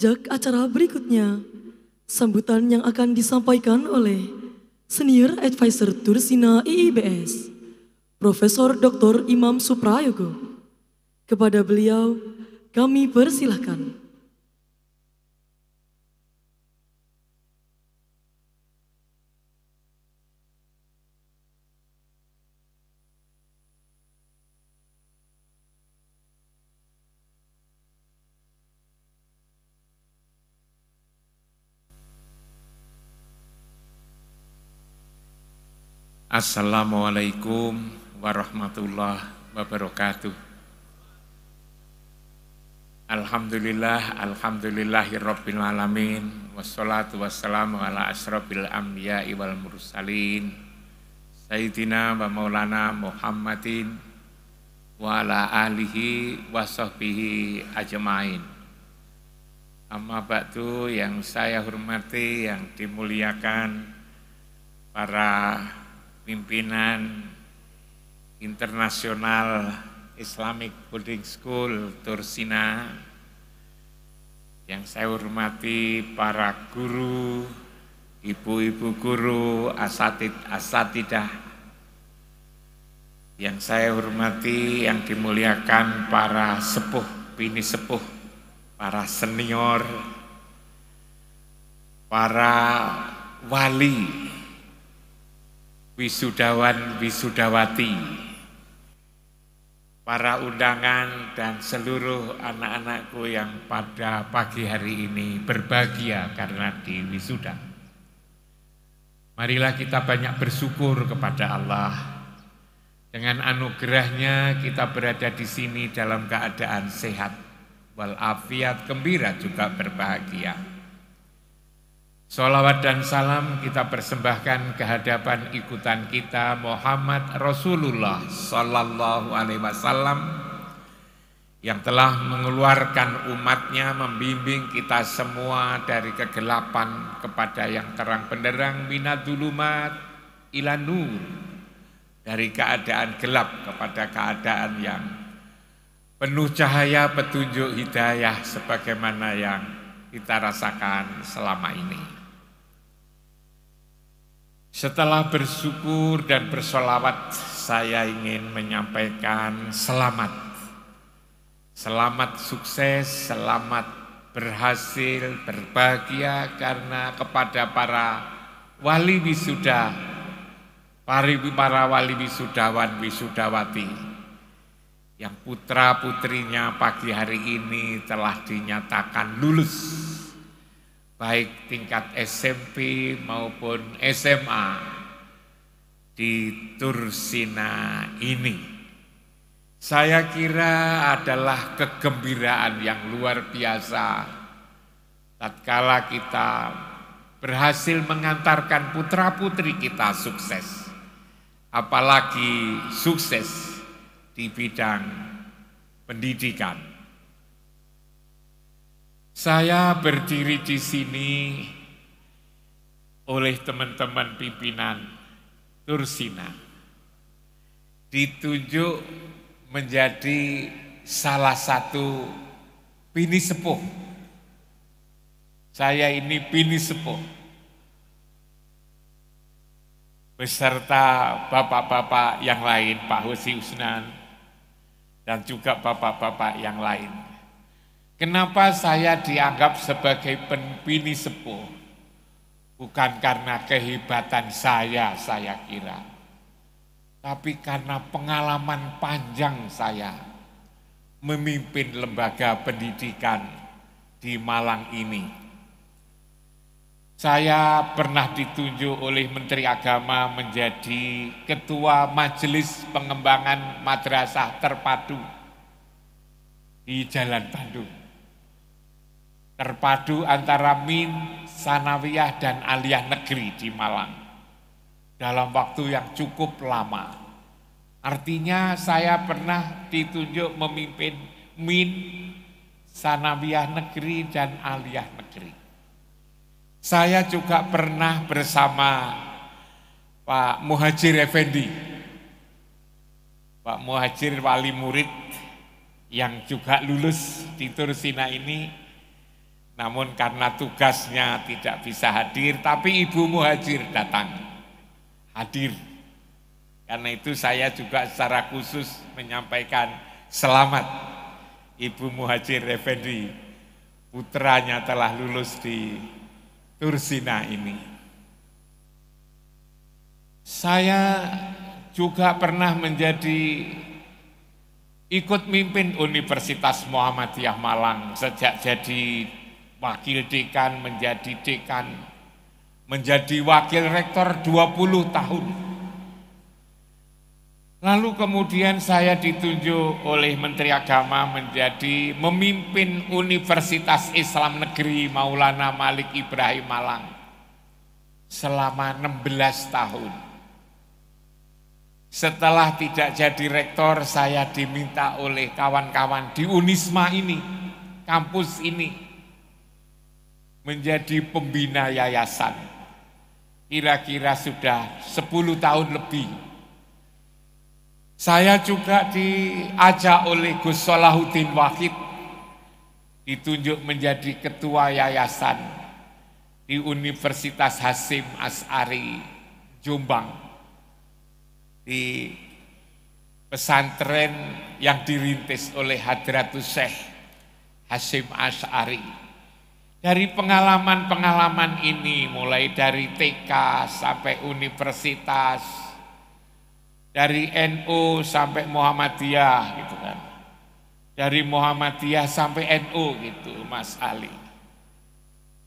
Ajak acara berikutnya, sambutan yang akan disampaikan oleh Senior Advisor Tursina IIBS, Profesor Dr. Imam Suprayogo. Kepada beliau, kami persilahkan. Assalamualaikum warahmatullahi wabarakatuh. Alhamdulillahirabbil alamin, wassalatu wassalamu ala asyrofil anbiya'i wal mursalin, Sayyidina wa maulana Muhammadin wa ala alihi wa sahbihi ajma'in. Amma ba'du, yang saya hormati, yang dimuliakan para pimpinan internasional Islamic Boarding School Tursina, yang saya hormati para guru, ibu-ibu guru, asatidah, yang saya hormati, yang dimuliakan para sepuh, bini sepuh, para senior, para wali, wisudawan, wisudawati, para undangan, dan seluruh anak-anakku yang pada pagi hari ini berbahagia karena diwisuda. Marilah kita banyak bersyukur kepada Allah. Dengan anugerahnya kita berada di sini dalam keadaan sehat, walafiat, gembira, juga berbahagia. Sholawat dan salam kita persembahkan ke hadapan ikutan kita Muhammad Rasulullah Sallallahu Alaihi Wasallam, yang telah mengeluarkan umatnya, membimbing kita semua dari kegelapan kepada yang terang benderang, minadzulumat ila nur, dari keadaan gelap kepada keadaan yang penuh cahaya, petunjuk, hidayah, sebagaimana yang kita rasakan selama ini. Setelah bersyukur dan bersolawat, saya ingin menyampaikan selamat. Selamat sukses, selamat berhasil, berbahagia, karena kepada para wali wisuda, para wali wisudawan, wisudawati, yang putra-putrinya pagi hari ini telah dinyatakan lulus, baik tingkat SMP maupun SMA di Tursina ini. Saya kira adalah kegembiraan yang luar biasa tatkala kita berhasil mengantarkan putra-putri kita sukses, apalagi sukses di bidang pendidikan. Saya berdiri di sini oleh teman-teman pimpinan Tursina, ditunjuk menjadi salah satu bini sepuh. Saya ini bini sepuh, beserta bapak-bapak yang lain, Pak Hosi Usnan, dan juga bapak-bapak yang lain. Kenapa saya dianggap sebagai bini sepuh? Bukan karena kehebatan saya kira, tapi karena pengalaman panjang saya memimpin lembaga pendidikan di Malang ini. Saya pernah ditunjuk oleh Menteri Agama menjadi Ketua Majelis Pengembangan Madrasah Terpadu di Jalan Bandung. Terpadu antara Min, Sanawiyah, dan Aliyah Negeri di Malang dalam waktu yang cukup lama. Artinya saya pernah ditunjuk memimpin Min, Sanawiyah Negeri, dan Aliyah Negeri. Saya juga pernah bersama Pak Muhajir Effendi, Pak Muhajir wali murid yang juga lulus di Tursina ini, Namun karena tugasnya tidak bisa hadir, tapi Ibu Muhajir datang, hadir. Karena itu saya juga secara khusus menyampaikan selamat Ibu Muhajir Effendi, putranya telah lulus di Tursina ini. Saya juga pernah ikut mimpin Universitas Muhammadiyah Malang sejak jadi wakil dekan, menjadi dekan, menjadi wakil rektor 20 tahun. Lalu kemudian saya ditunjuk oleh Menteri Agama menjadi memimpin Universitas Islam Negeri Maulana Malik Ibrahim Malang selama 16 tahun. Setelah tidak jadi rektor, saya diminta oleh kawan-kawan di Unisma ini, kampus ini, menjadi pembina yayasan. Kira-kira sudah 10 tahun lebih. Saya juga diajak oleh Gus Salahuddin Wahid, ditunjuk menjadi ketua yayasan di Universitas Hasyim Asy'ari Jombang, di pesantren yang dirintis oleh Hadratus Syekh Hasyim Asy'ari. Dari pengalaman-pengalaman ini, mulai dari TK sampai universitas, dari NU sampai Muhammadiyah gitu kan, dari Muhammadiyah sampai NU gitu Mas Ali.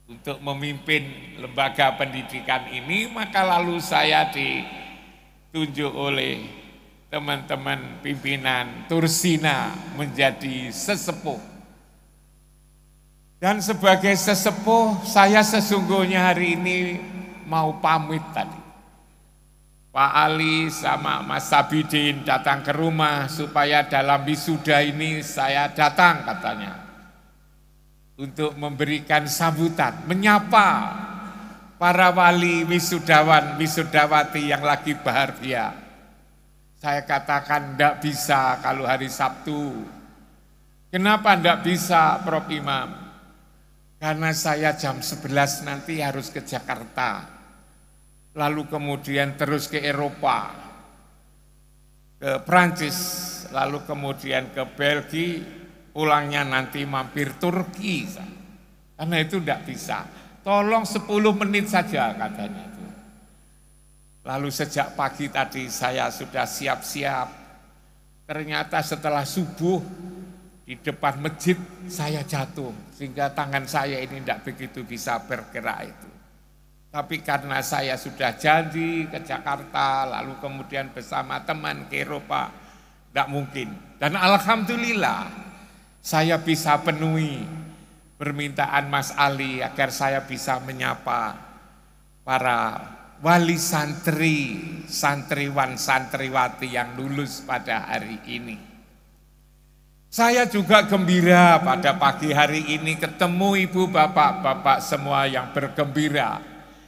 Untuk memimpin lembaga pendidikan ini, maka lalu saya ditunjuk oleh teman-teman pimpinan Tursina menjadi sesepuh. Dan sebagai sesepuh, saya sesungguhnya hari ini mau pamit tadi. Pak Ali sama Mas Sabidin datang ke rumah supaya dalam wisuda ini saya datang katanya. Untuk memberikan sambutan, menyapa para wali wisudawan, wisudawati yang lagi bahagia. Saya katakan enggak bisa kalau hari Sabtu. Kenapa enggak bisa, Prof Imam? Karena saya jam 11 nanti harus ke Jakarta, lalu kemudian terus ke Eropa, ke Prancis, lalu kemudian ke Belgia, pulangnya nanti mampir Turki. Karena itu tidak bisa, tolong 10 menit saja katanya itu. Lalu sejak pagi tadi saya sudah siap-siap, ternyata setelah subuh, di depan masjid saya jatuh, sehingga tangan saya ini tidak begitu bisa bergerak itu. Tapi karena saya sudah janji ke Jakarta, lalu kemudian bersama teman ke Eropa, tidak mungkin. Dan alhamdulillah saya bisa penuhi permintaan Mas Ali agar saya bisa menyapa para wali santri, santriwan, santriwati yang lulus pada hari ini. Saya juga gembira pada pagi hari ini ketemu ibu bapak-bapak semua yang bergembira.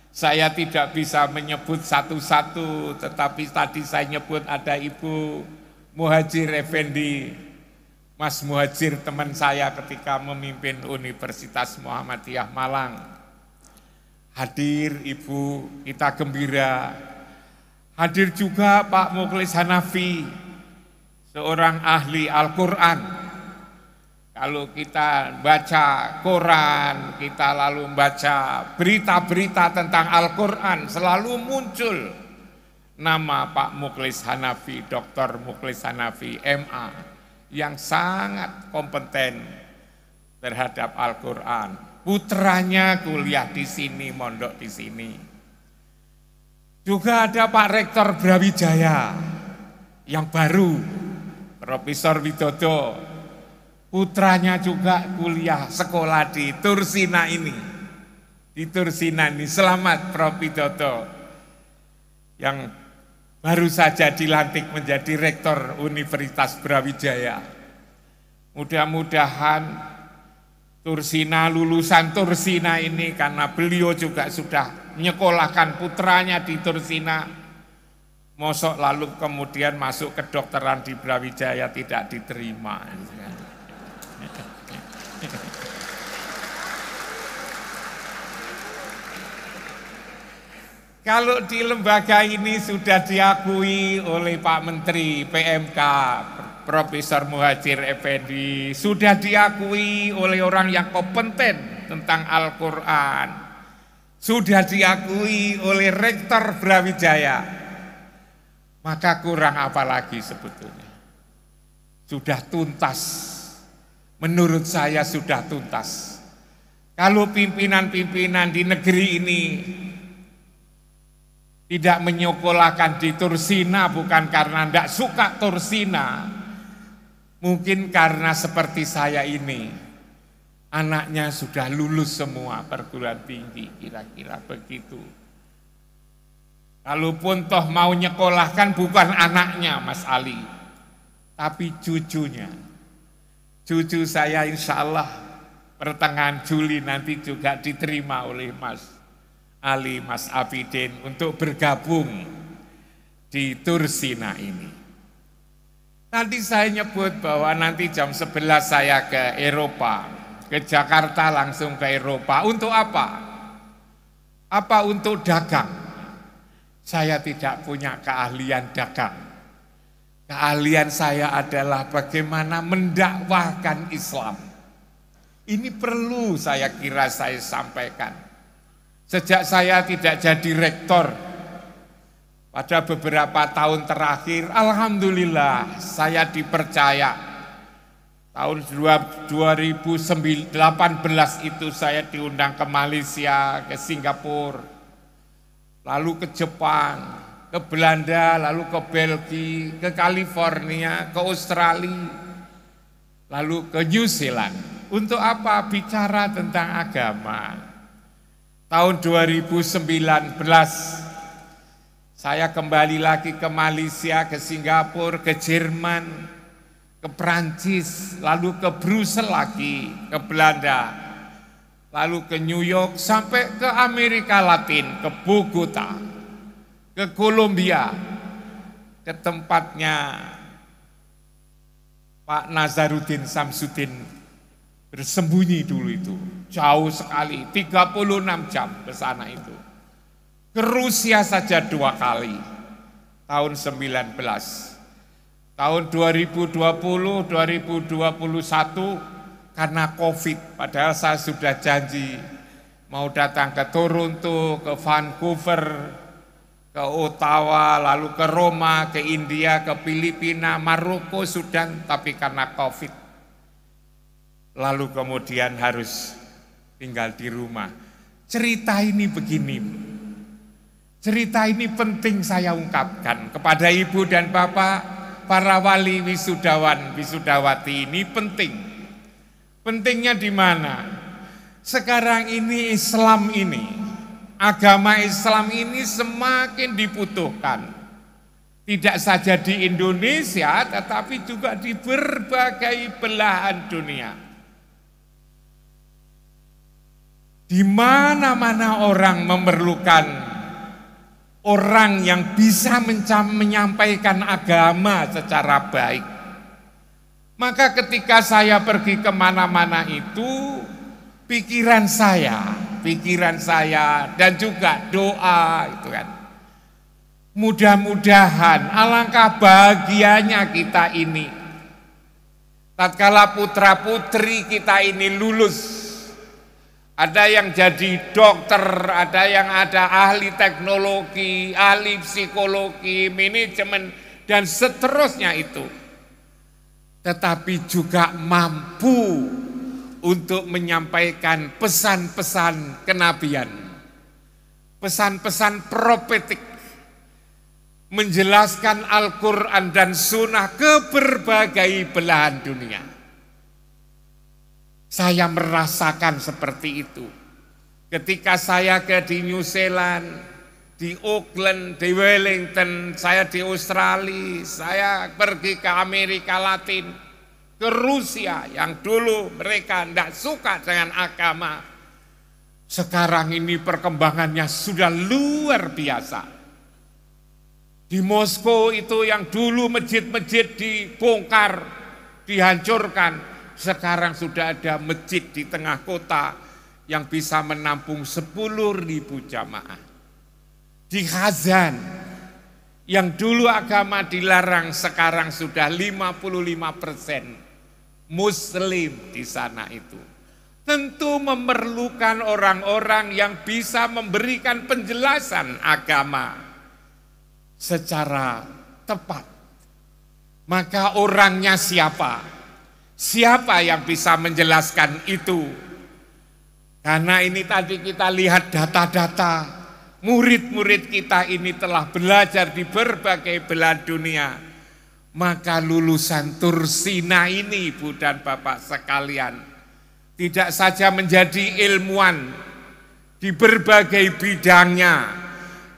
Saya tidak bisa menyebut satu-satu, tetapi tadi saya nyebut ada Ibu Muhajir Effendi, Mas Muhajir teman saya ketika memimpin Universitas Muhammadiyah Malang. Hadir Ibu, kita gembira. Hadir juga Pak Mukhlis Hanafi, seorang ahli Al-Quran. Kalau kita baca Quran, kita lalu membaca berita-berita tentang Al-Quran, selalu muncul nama Pak Mukhlis Hanafi, Dr. Mukhlis Hanafi, MA, yang sangat kompeten terhadap Al-Quran. Putranya kuliah di sini, mondok di sini. Juga ada Pak Rektor Brawijaya yang baru, Profesor Widodo, putranya juga kuliah sekolah di Tursina ini. Di Tursina ini, selamat Prof Widodo yang baru saja dilantik menjadi Rektor Universitas Brawijaya. Mudah-mudahan Tursina, lulusan Tursina ini, karena beliau juga sudah menyekolahkan putranya di Tursina, mosok lalu kemudian masuk kedokteran di Brawijaya tidak diterima. Kalau di lembaga ini sudah diakui oleh Pak Menteri PMK, Profesor Muhadjir Effendi, sudah diakui oleh orang yang kompeten tentang Al-Quran, sudah diakui oleh Rektor Brawijaya, maka kurang apa lagi sebetulnya? Sudah tuntas, menurut saya sudah tuntas. Kalau pimpinan-pimpinan di negeri ini tidak menyekolahkan di Tursina bukan karena tidak suka Tursina, mungkin karena seperti saya ini, anaknya sudah lulus semua perguruan tinggi, kira-kira begitu. Kalaupun toh mau nyekolahkan bukan anaknya Mas Ali, tapi cucunya. Cucu saya insya Allah pertengahan Juli nanti juga diterima oleh Mas Ali, Mas Abidin untuk bergabung di Tursina ini. Tadi saya nyebut bahwa nanti jam 11 saya ke Eropa, ke Jakarta langsung ke Eropa. Untuk apa? Apa untuk dagang? Saya tidak punya keahlian dagang. Keahlian saya adalah bagaimana mendakwahkan Islam. Ini perlu saya kira saya sampaikan. Sejak saya tidak jadi rektor, pada beberapa tahun terakhir, alhamdulillah saya dipercaya. Tahun 2018 itu saya diundang ke Malaysia, ke Singapura, lalu ke Jepang, ke Belanda, lalu ke Belgia, ke California, ke Australia, lalu ke New Zealand. Untuk apa? Bicara tentang agama. Tahun 2019 saya kembali lagi ke Malaysia, ke Singapura, ke Jerman, ke Prancis, lalu ke Brussels lagi, ke Belanda, lalu ke New York, sampai ke Amerika Latin, ke Bogota, ke Kolombia, ke tempatnya Pak Nazaruddin Samsudin bersembunyi dulu itu. Jauh sekali, 36 jam ke sana itu. Ke Rusia saja 2 kali, tahun 19. Tahun 2020, 2021, karena COVID, padahal saya sudah janji mau datang ke Toronto, ke Vancouver, ke Ottawa, lalu ke Roma, ke India, ke Filipina, Maroko, Sudan, tapi karena COVID. Lalu kemudian harus tinggal di rumah. Cerita ini begini, cerita ini penting saya ungkapkan kepada ibu dan bapak, para wali wisudawan, wisudawati ini penting. Pentingnya di mana? Sekarang ini Islam ini, agama Islam ini semakin dibutuhkan. Tidak saja di Indonesia, tetapi juga di berbagai belahan dunia. Di mana-mana orang memerlukan orang yang bisa menyampaikan agama secara baik. Maka ketika saya pergi kemana-mana itu, pikiran saya dan juga doa itu kan. Mudah-mudahan alangkah bahagianya kita ini. Tatkala putra-putri kita ini lulus. Ada yang jadi dokter, ada yang ada ahli teknologi, ahli psikologi, manajemen, dan seterusnya itu. Tetapi juga mampu untuk menyampaikan pesan-pesan kenabian, pesan-pesan profetik, menjelaskan Al-Quran dan Sunnah ke berbagai belahan dunia. Saya merasakan seperti itu. Ketika saya di New Zealand, di Auckland, di Wellington, saya di Australia, saya pergi ke Amerika Latin, ke Rusia yang dulu mereka tidak suka dengan agama. Sekarang ini perkembangannya sudah luar biasa. Di Moskow itu yang dulu masjid-masjid dibongkar, dihancurkan. Sekarang sudah ada masjid di tengah kota yang bisa menampung 10.000 jamaah. di Khazan, yang dulu agama dilarang sekarang sudah 55% Muslim di sana itu. Tentu memerlukan orang-orang yang bisa memberikan penjelasan agama secara tepat. Maka orangnya siapa? Siapa yang bisa menjelaskan itu? Karena ini tadi kita lihat data-data. Murid-murid kita ini telah belajar di berbagai belahan dunia. Maka lulusan Tursina ini, Ibu dan Bapak sekalian, tidak saja menjadi ilmuwan di berbagai bidangnya,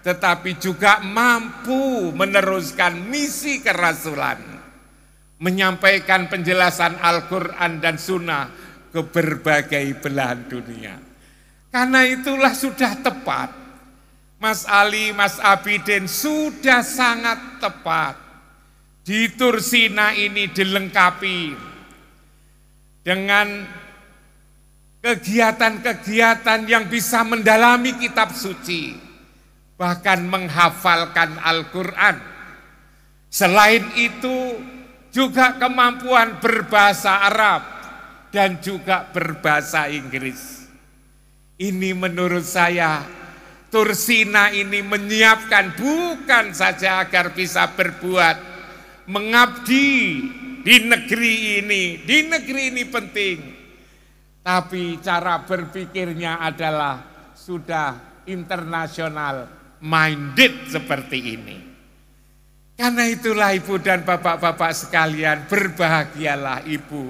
tetapi juga mampu meneruskan misi kerasulan, menyampaikan penjelasan Al-Quran dan Sunnah ke berbagai belahan dunia. Karena itulah sudah tepat. Mas Ali, Mas Abidin sudah sangat tepat. Di Tursina ini dilengkapi dengan kegiatan-kegiatan yang bisa mendalami kitab suci, bahkan menghafalkan Al-Quran. Selain itu juga kemampuan berbahasa Arab dan juga berbahasa Inggris. Ini menurut saya Tursina ini menyiapkan bukan saja agar bisa berbuat mengabdi di negeri ini penting, tapi cara berpikirnya adalah sudah international minded seperti ini. Karena itulah Ibu dan Bapak-bapak sekalian, berbahagialah Ibu.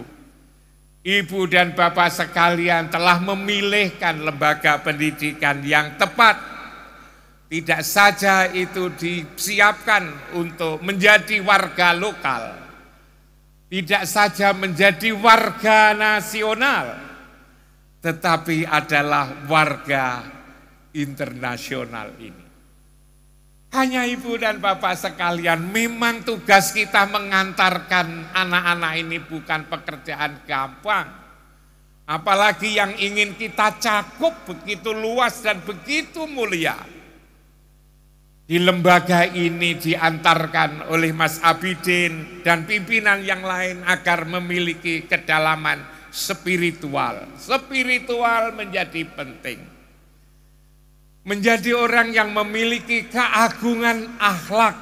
Ibu dan Bapak sekalian telah memilihkan lembaga pendidikan yang tepat. Tidak saja itu disiapkan untuk menjadi warga lokal, tidak saja menjadi warga nasional, tetapi adalah warga internasional ini. Hanya Ibu dan Bapak sekalian, memang tugas kita mengantarkan anak-anak ini bukan pekerjaan gampang. Apalagi yang ingin kita cakup begitu luas dan begitu mulia. Di lembaga ini diantarkan oleh Mas Abidin dan pimpinan yang lain agar memiliki kedalaman spiritual. Spiritual menjadi penting. Menjadi orang yang memiliki keagungan akhlak.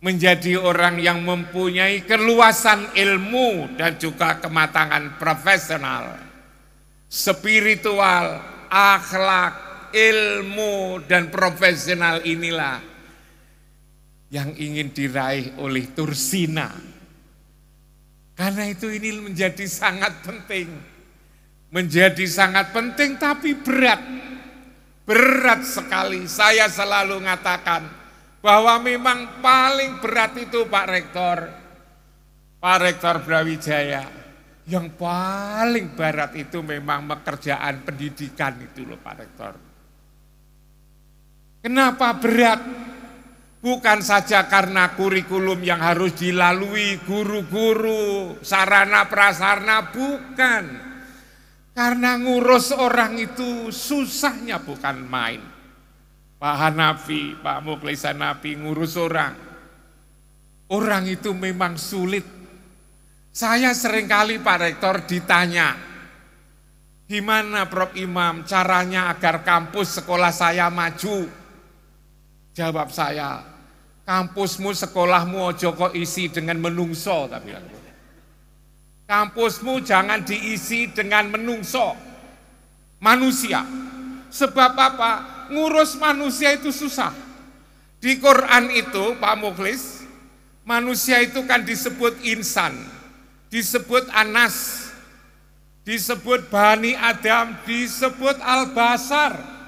Menjadi orang yang mempunyai keluasan ilmu dan juga kematangan profesional. Spiritual, akhlak, ilmu dan profesional inilah yang ingin diraih oleh Tursina. Karena itu ini menjadi sangat penting. Menjadi sangat penting tapi berat. Berat sekali. Saya selalu mengatakan bahwa memang paling berat itu Pak Rektor Brawijaya. Yang paling berat itu memang pekerjaan pendidikan itu loh Pak Rektor. Kenapa berat? Bukan saja karena kurikulum yang harus dilalui guru-guru, sarana prasarana, bukan. Karena ngurus orang itu susahnya bukan main. Pak Hanafi, Pak Mukhlis Hanafi ngurus orang. Orang itu memang sulit. Saya seringkali Pak Rektor ditanya, gimana Prof Imam caranya agar kampus sekolah saya maju? Jawab saya, kampusmu, sekolahmu ojo kok isi dengan menungso. Tapi kampusmu jangan diisi dengan menungso, manusia. Sebab apa? Ngurus manusia itu susah. Di Quran itu, Pak Mukhlis, manusia itu kan disebut insan, disebut Anas, disebut Bani Adam, disebut Al-Basar.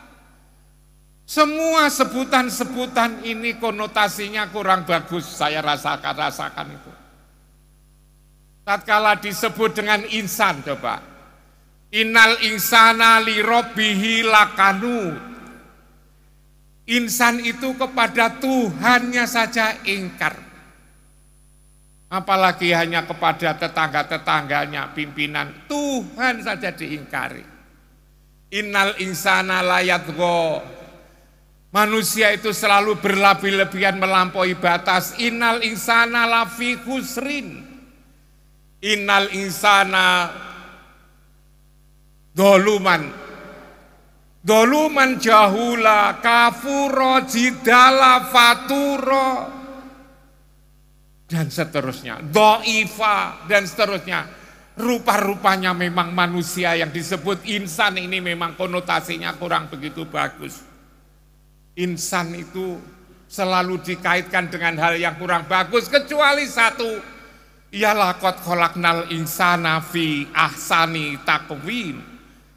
Semua sebutan-sebutan ini konotasinya kurang bagus, saya rasakan itu. Tatkala disebut dengan insan, coba. Innal insana li rabbihi lakanud. Insan itu kepada Tuhannya saja ingkar. Apalagi hanya kepada tetangga-tetangganya, pimpinan, Tuhan saja diingkari. Innal insana layadgho Manusia itu selalu berlebih-lebihan melampaui batas. Innal insana lafi khusrin. Innal insana doluman jahula kafuro jidala faturo dan seterusnya. Do'ifa dan seterusnya. Rupa-rupanya memang manusia yang disebut insan ini memang konotasinya kurang begitu bagus. Insan itu selalu dikaitkan dengan hal yang kurang bagus kecuali satu, ialah qad khalaqnal insana fi ahsani taqwim.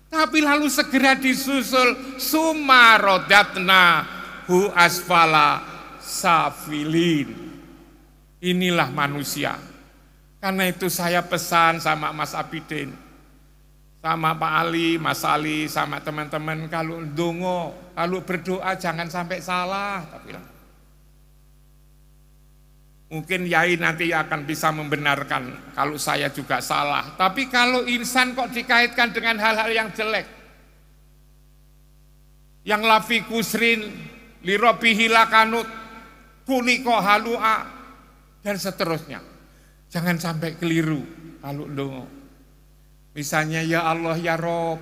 Tapi lalu segera disusul summa radatna hu asfala safilin. Inilah manusia. Karena itu saya pesan sama Mas Abidin, sama Pak Ali, Mas Ali, sama teman-teman, kalau ndonga, kalau berdoa jangan sampai salah. Tapi mungkin Yai nanti akan bisa membenarkan kalau saya juga salah. Tapi kalau insan kok dikaitkan dengan hal-hal yang jelek, yang lafi kusrin, lirobihi lakanut, kuliko halua, dan seterusnya. Jangan sampai keliru kalau ndonga. Misalnya, ya Allah ya Rob,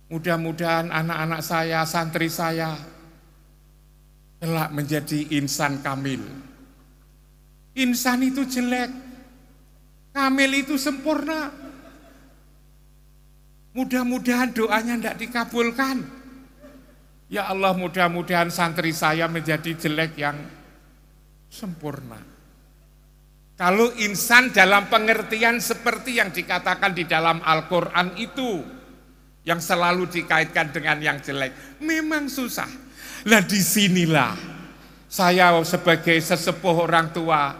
mudah-mudahan anak-anak saya, santri saya kelak menjadi insan kamil. Insan itu jelek, kamil itu sempurna. Mudah-mudahan doanya tidak dikabulkan. Ya Allah, mudah-mudahan santri saya menjadi jelek yang sempurna. Kalau insan dalam pengertian seperti yang dikatakan di dalam Al-Quran itu, yang selalu dikaitkan dengan yang jelek, memang susah. Nah disinilah saya sebagai sesepuh orang tua,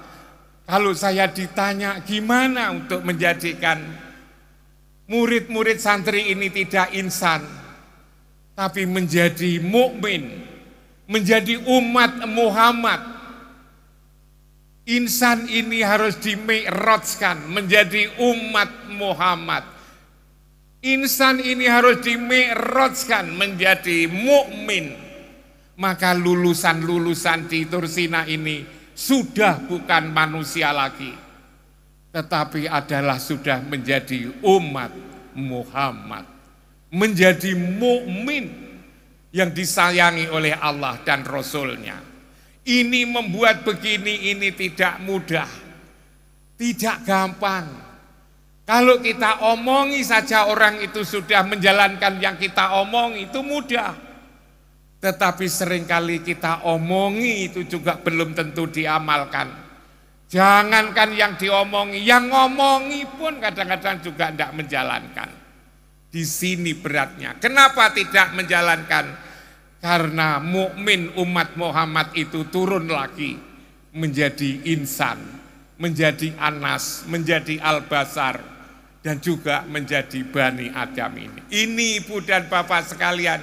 kalau saya ditanya gimana untuk menjadikan murid-murid santri ini tidak insan, tapi menjadi mukmin, menjadi umat Muhammad. Insan ini harus dimi'rajkan menjadi umat Muhammad. Insan ini harus dimi'rajkan menjadi mukmin. Maka lulusan-lulusan di Tursina ini sudah bukan manusia lagi, tetapi adalah sudah menjadi umat Muhammad, menjadi mukmin yang disayangi oleh Allah dan Rasul-Nya. Ini membuat begini ini tidak mudah, tidak gampang. Kalau kita omongi saja orang itu sudah menjalankan yang kita omongi, itu mudah. Tetapi seringkali kita omongi itu juga belum tentu diamalkan. Jangankan yang diomongi, yang ngomongi pun kadang-kadang juga tidak menjalankan. Di sini beratnya. Kenapa tidak menjalankan? Karena mukmin umat Muhammad itu turun lagi menjadi insan, menjadi Anas, menjadi Al-Basar, dan juga menjadi Bani Adam ini. Ini Ibu dan Bapak sekalian.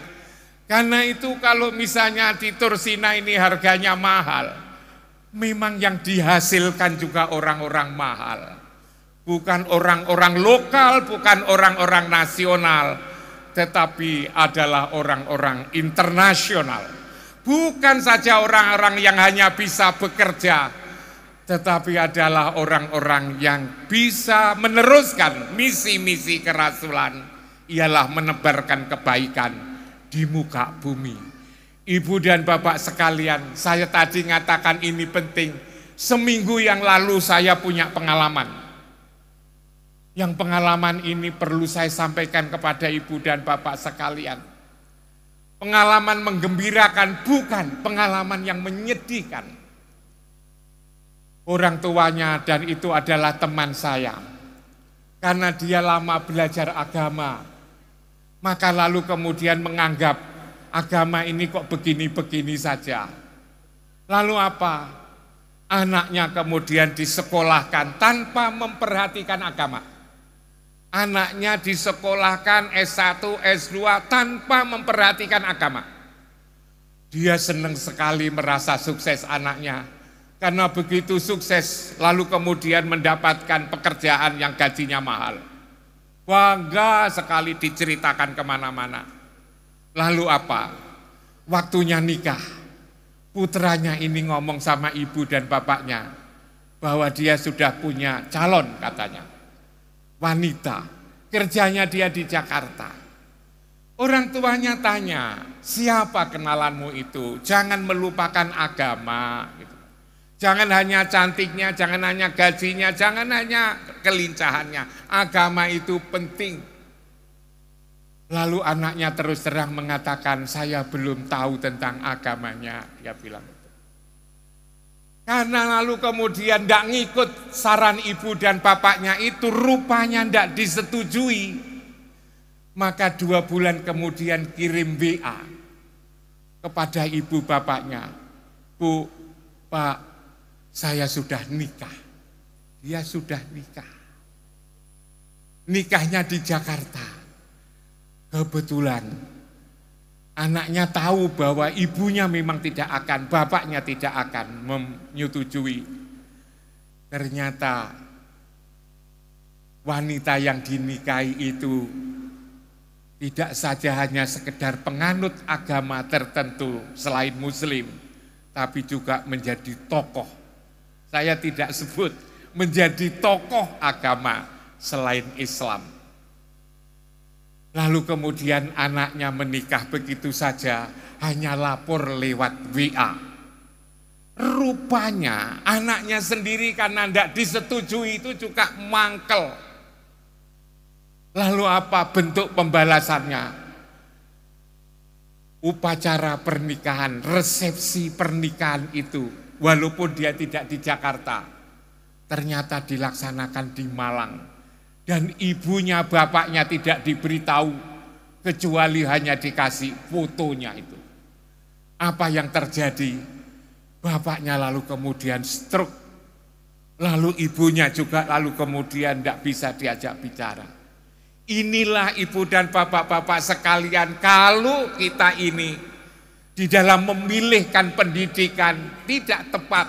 Karena itu kalau misalnya di Tursina ini harganya mahal, memang yang dihasilkan juga orang-orang mahal. Bukan orang-orang lokal, bukan orang-orang nasional, tetapi adalah orang-orang internasional. Bukan saja orang-orang yang hanya bisa bekerja, tetapi adalah orang-orang yang bisa meneruskan misi-misi kerasulan, ialah menebarkan kebaikan di muka bumi. Ibu dan Bapak sekalian, saya tadi ngatakan ini penting. Seminggu yang lalu saya punya pengalaman. Yang pengalaman ini perlu saya sampaikan kepada Ibu dan Bapak sekalian. Pengalaman menggembirakan, bukan pengalaman yang menyedihkan. Orang tuanya dan itu adalah teman saya. Karena dia lama belajar agama, maka lalu kemudian menganggap agama ini kok begini-begini saja. Lalu apa? Anaknya kemudian disekolahkan tanpa memperhatikan agama. Anaknya disekolahkan S1, S2 tanpa memperhatikan agama. Dia senang sekali merasa sukses anaknya. Karena begitu sukses lalu kemudian mendapatkan pekerjaan yang gajinya mahal. Bangga sekali diceritakan kemana-mana. Lalu apa? waktunya nikah. Putranya ini ngomong sama ibu dan bapaknya bahwa dia sudah punya calon katanya. Wanita, kerjanya dia di Jakarta. Orang tuanya tanya, siapa kenalanmu itu? Jangan melupakan agama. Gitu. Jangan hanya cantiknya, jangan hanya gajinya, jangan hanya kelincahannya. Agama itu penting. Lalu anaknya terus terang mengatakan, saya belum tahu tentang agamanya, dia bilang. Karena lalu kemudian tidak ngikut saran ibu dan bapaknya itu, rupanya tidak disetujui. Maka 2 bulan kemudian kirim WA kepada ibu bapaknya. Bu, Pak, saya sudah nikah. Dia sudah nikah. Nikahnya di Jakarta. Kebetulan anaknya tahu bahwa ibunya memang tidak akan, bapaknya tidak akan menyetujui. Ternyata wanita yang dinikahi itu tidak saja hanya sekedar penganut agama tertentu selain muslim, tapi juga menjadi tokoh. Saya tidak sebut menjadi tokoh agama selain Islam. Lalu kemudian anaknya menikah begitu saja, hanya lapor lewat WA. Rupanya anaknya sendiri karena tidak disetujui itu juga mangkel. Lalu apa bentuk pembalasannya? Upacara pernikahan, resepsi pernikahan itu, walaupun dia tidak di Jakarta, ternyata dilaksanakan di Malang. Dan ibunya, bapaknya tidak diberitahu, kecuali hanya dikasih fotonya itu. Apa yang terjadi? Bapaknya lalu kemudian stroke, lalu ibunya juga lalu kemudian tidak bisa diajak bicara. Inilah ibu dan bapak-bapak sekalian, kalau kita ini di dalam memilihkan pendidikan tidak tepat,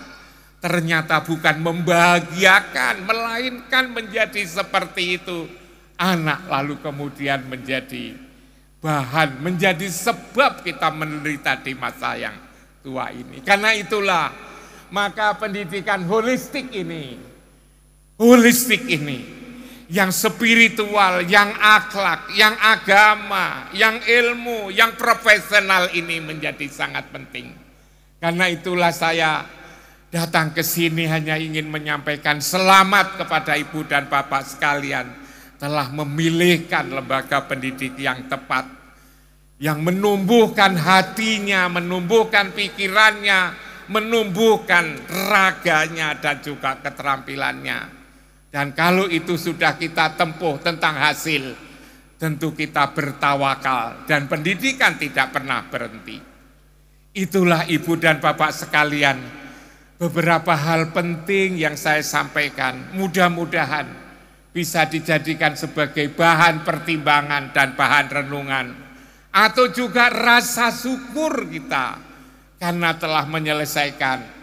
ternyata bukan membahagiakan, melainkan menjadi seperti itu. Anak lalu kemudian menjadi bahan, menjadi sebab kita menderita di masa yang tua ini. Karena itulah, maka pendidikan holistik ini, yang spiritual, yang akhlak, yang agama, yang ilmu, yang profesional ini menjadi sangat penting. Karena itulah saya datang ke sini hanya ingin menyampaikan selamat kepada ibu dan bapak sekalian telah memilihkan lembaga pendidik yang tepat, yang menumbuhkan hatinya, menumbuhkan pikirannya, menumbuhkan raganya dan juga keterampilannya. Dan kalau itu sudah kita tempuh tentang hasil, tentu kita bertawakal dan pendidikan tidak pernah berhenti. Itulah ibu dan bapak sekalian, beberapa hal penting yang saya sampaikan, mudah-mudahan bisa dijadikan sebagai bahan pertimbangan dan bahan renungan, atau juga rasa syukur kita karena telah menyelesaikan,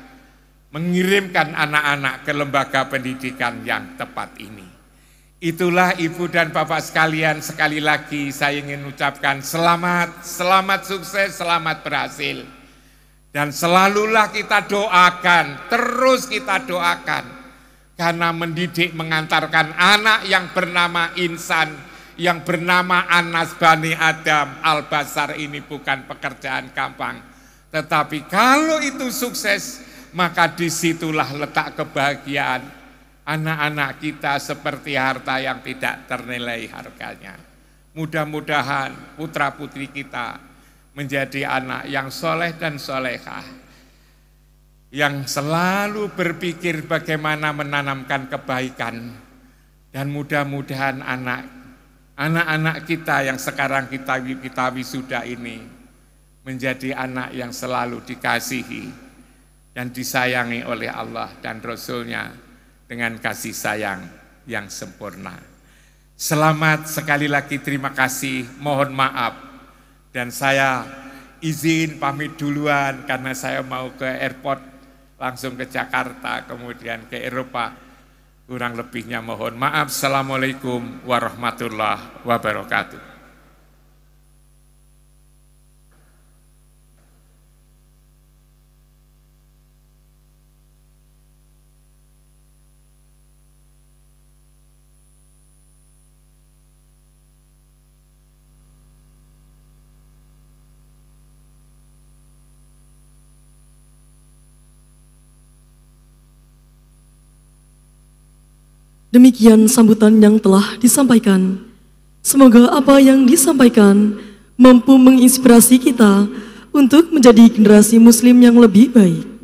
mengirimkan anak-anak ke lembaga pendidikan yang tepat ini. Itulah ibu dan bapak sekalian, sekali lagi saya ingin ucapkan selamat sukses, selamat berhasil. Dan selalulah kita doakan, terus kita doakan. Karena mendidik mengantarkan anak yang bernama insan, yang bernama Anas Bani Adam Al-Basar ini bukan pekerjaan gampang. Tetapi kalau itu sukses, maka disitulah letak kebahagiaan. Anak-anak kita seperti harta yang tidak ternilai harganya. Mudah-mudahan putra-putri kita menjadi anak yang soleh dan solehah, yang selalu berpikir bagaimana menanamkan kebaikan. Dan mudah-mudahan anak-anak kita yang sekarang kita wisuda ini menjadi anak yang selalu dikasihi dan disayangi oleh Allah dan Rasul-Nya dengan kasih sayang yang sempurna. Selamat, sekali lagi terima kasih, mohon maaf. Dan saya izin pamit duluan karena saya mau ke airport, langsung ke Jakarta, kemudian ke Eropa. Kurang lebihnya mohon maaf. Assalamualaikum warahmatullahi wabarakatuh. Demikian sambutan yang telah disampaikan. Semoga apa yang disampaikan mampu menginspirasi kita untuk menjadi generasi muslim yang lebih baik.